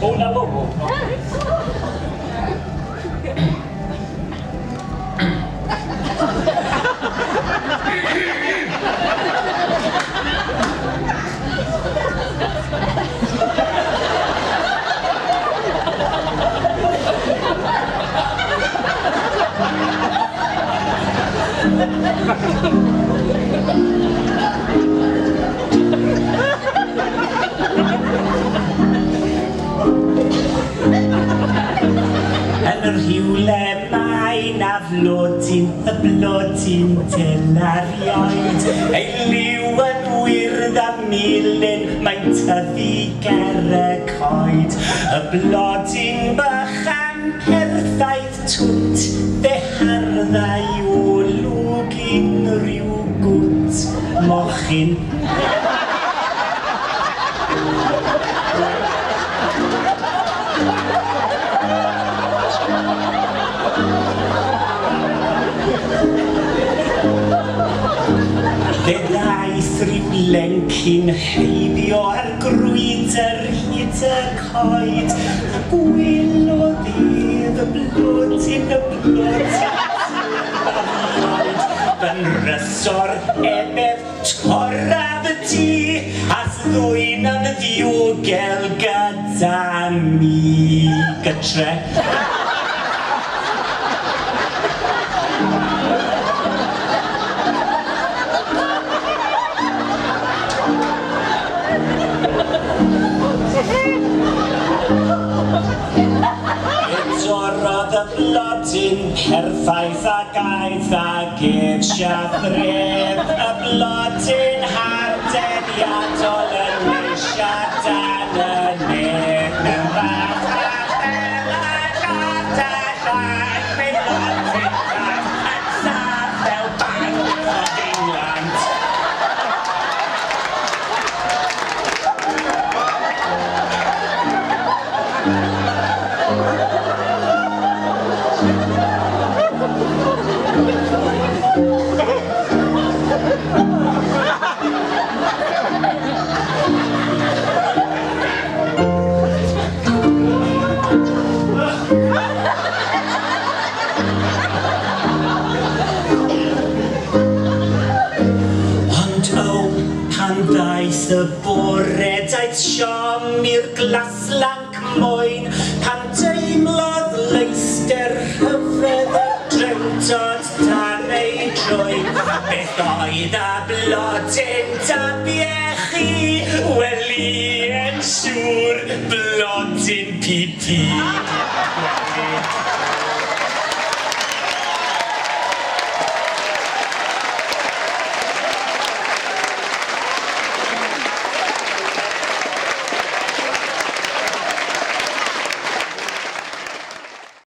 O na o. Yn yr rhywle mae na flodyn, y blodyn delarioed. Ei liw yn wyrdd a milyn, mae'n tyfu ger y coed. Y blodyn bychan perffaith twt, fe harddau o lwg unrhyw gwt mochyn. Fe ddaeth rhyw lencyn heibio ar grwydr hyd y coed. Gwelodd ef y blodyn Yn rysor ebedd torraf y tŷ, as ddwyn yn ddiogel gyda mi gytre. Edorodd y blodyn perffaith ac aeth ag ef siathref. Y blodyn hardeniadol yn neisiad dan y nef. Mewn fath a chelad ardal fe'n blodyn fath yn saff fel Bank of England. Daeth y bore, daeth siom i'r glaslanc moyn, pan deimlodd leister hyfedd y drewtod dan ei droed. Beth oedd a blodyn dabiechi, wel i yn siŵr blodyn pipi.